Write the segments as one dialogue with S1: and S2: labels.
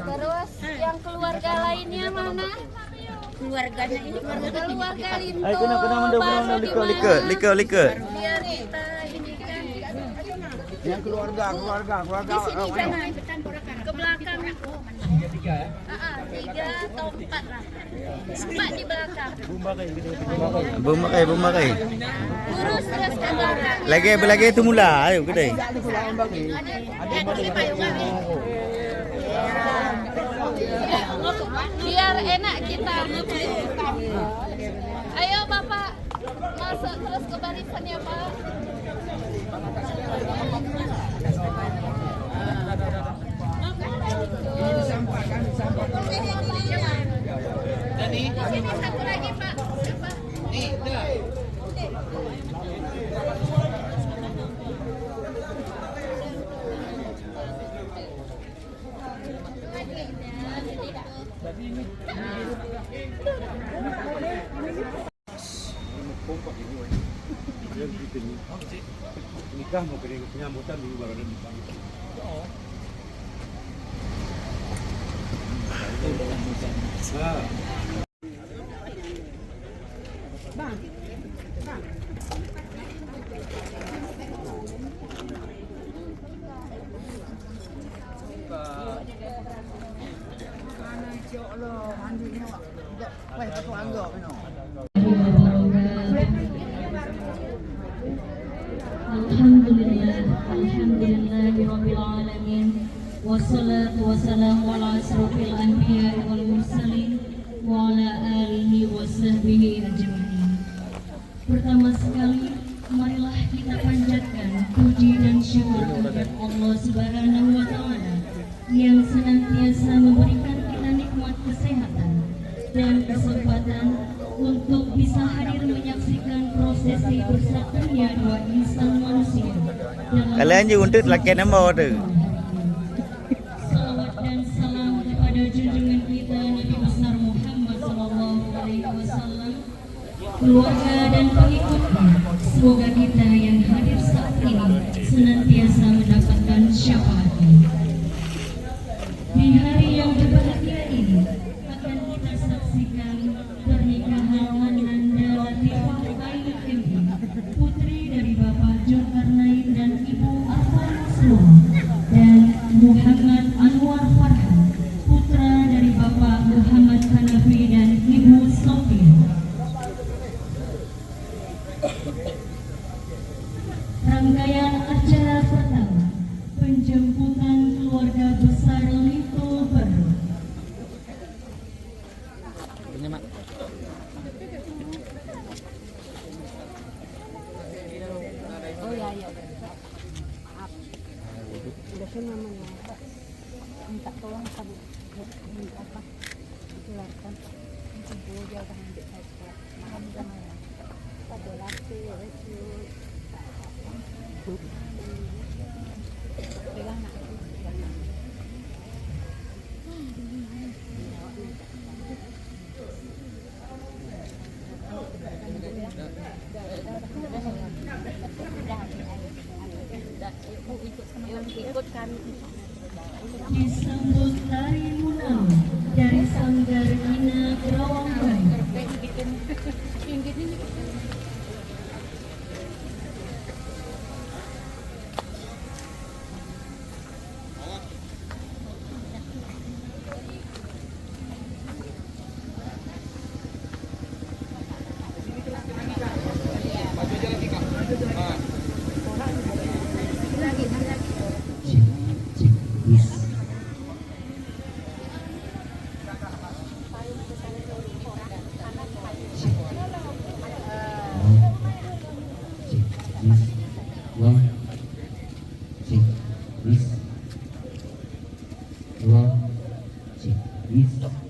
S1: Terus yang keluarga lainnya mana? Keluarganya ini keluarga Linto.
S2: Ayo lika.
S1: Biar kita ini kan.
S3: Yang keluarga.
S1: Di sini jangan ke belakang. 3 atau 4 lah. 4 di belakang.
S2: Bumakai.
S1: Lurus terus ke belakang.
S2: Lagi itu mula, ayo gede.
S1: Ada di payungan nih. Biar enak kita. Ayo Bapak masuk terus ke barisan ya Pak. Di sini satu lagi Pak. Siapa?
S3: Nikah mau penyambutan dulu baru ada nikah.
S4: Alhamdulillahirabbil alamin. Wassalatu wassalamu ala asrofil anbiya wal mursalin wa ala alihi wa sahbihi ajma'in. Pertama sekali, marilah kita panjatkan puji dan syukur kepada Allah Subhanahu wa taala yang senantiasa memberikan kita nikmat kesehatan dan kesempatan untuk bisa hadir menyaksikan prosesi bersatunya dua insan manusia.
S2: Kalian juga untuk laki nama tu.
S4: Salawat dan salam kepada junjungan kita Nabi besar Muhammad sallallahu alaihi wasallam, keluarga dan pengikutnya. Semoga kita yang hadir saat ini senantiasa mendapatkan syafaatnya. Di hari yang berbahagia ini akan kita saksikan pernikahan Ananda Latifah Aini Kempi, putri dari Bapak Zulkarnain dan Ibu Arfan Muslim, dan Muhammad Anwar Farhan, putra dari Bapak Muhammad Hanafi dan Ibu Sofia. Rangkaian acara pertama, penjemputan keluarga besar Linto Baru.
S1: Oh ya. Maaf. Udah sih namanya. Minta tolong kamu. Minta apa? Dikeluarkan. Kumpul dia akan ambil saya. Makan sama ya. Pada latte, pegang nak. Ikutkan.
S4: Disambut tari munau dari Sanggar Ina Kerawang Bayu.
S5: Bismillah.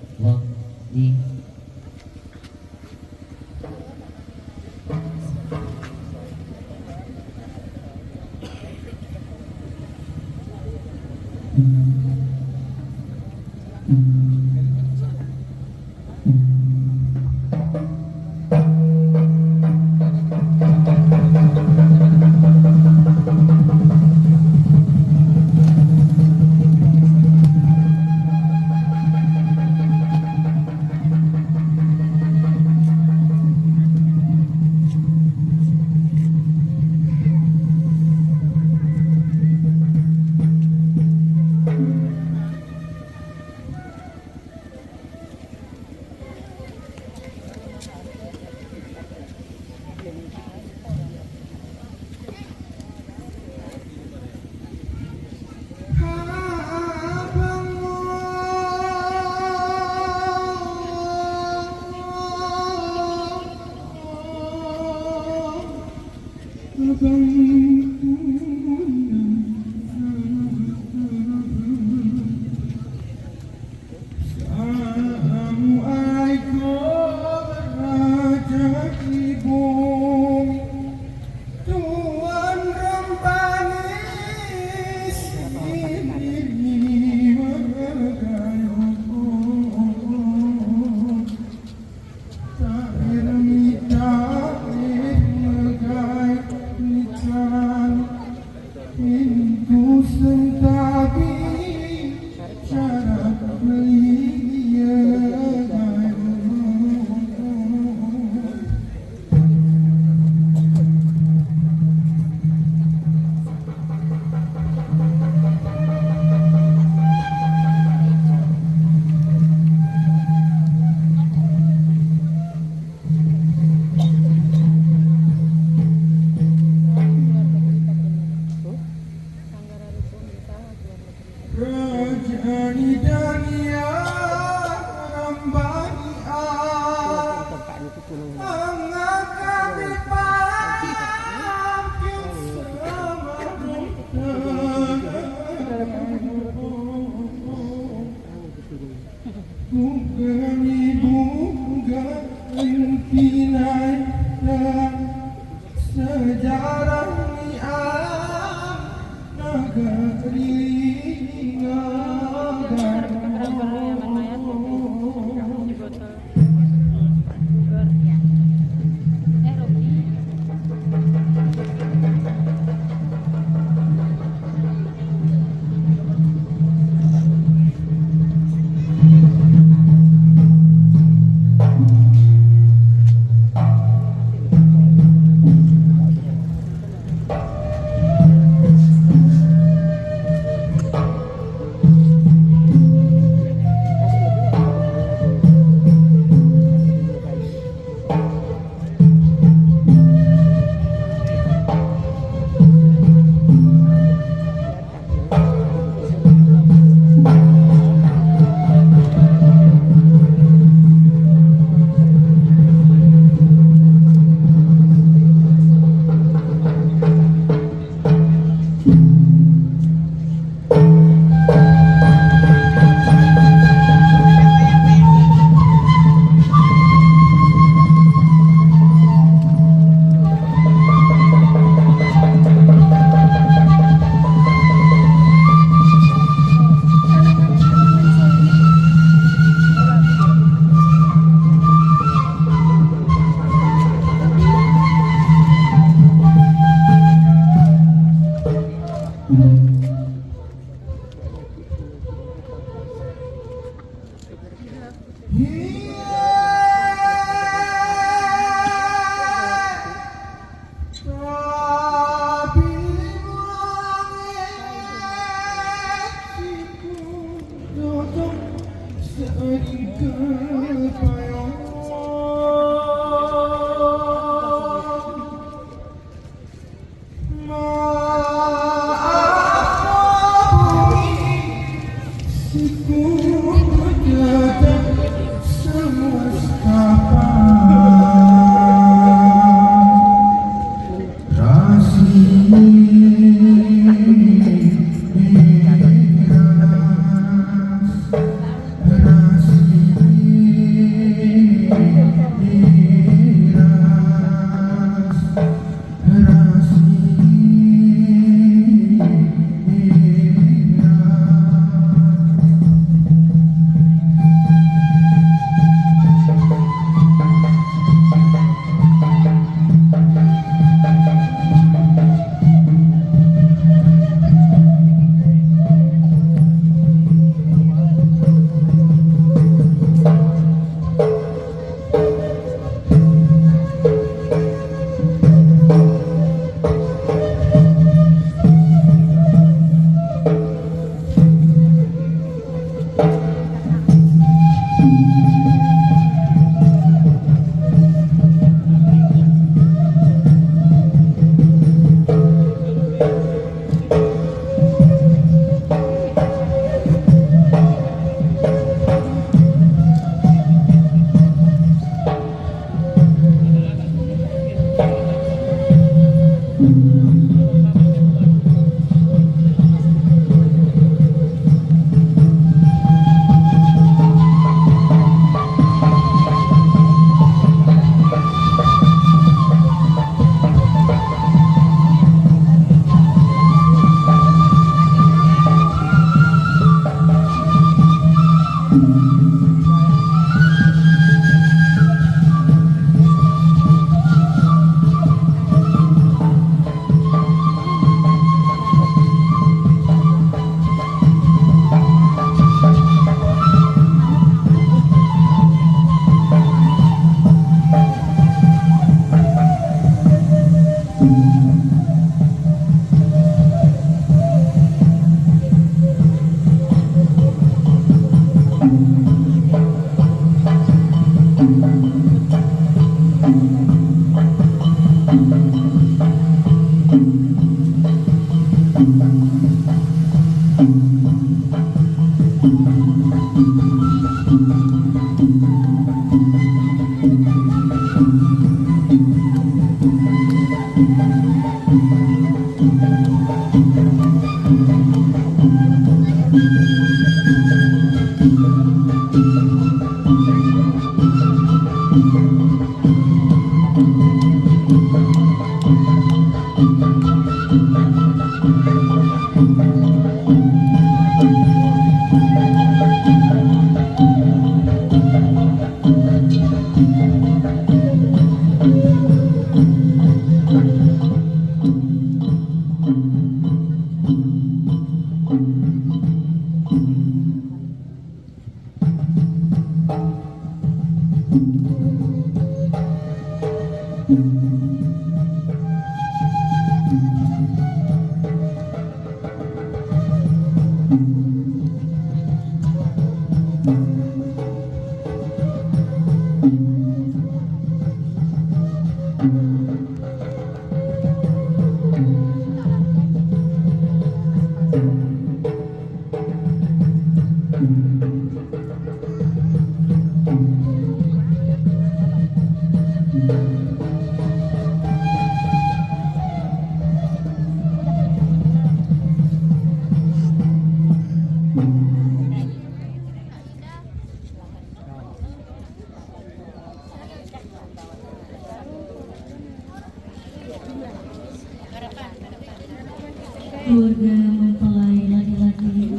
S4: Keluarga mempelai laki-laki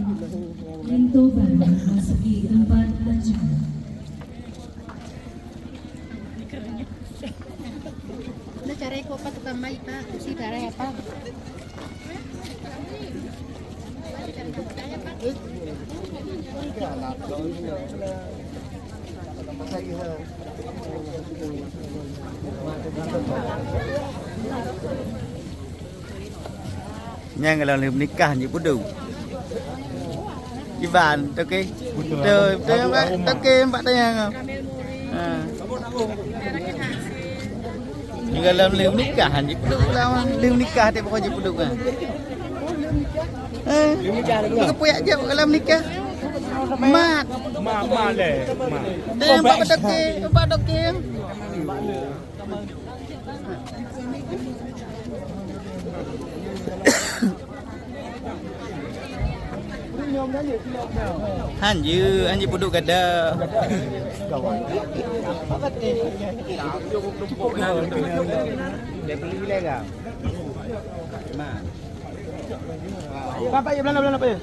S4: Rinto baru memasuki tempat acara.
S1: Ano cara ko pa tamay pa si cara apa?
S2: Nha người làm nikah như bút đủ. Di bàn tao kê. Tao kê bạn đây không? Juga dalam liu nikah haji puduk lawan liu nikah dia bukan haji puduk kan. Liu nikah ke puyak je dalam nikah. Mat.
S3: Mak le.
S2: Dia empat doke. Haji puduk kada. Dia beli lega. Apa ya belanda apa ya?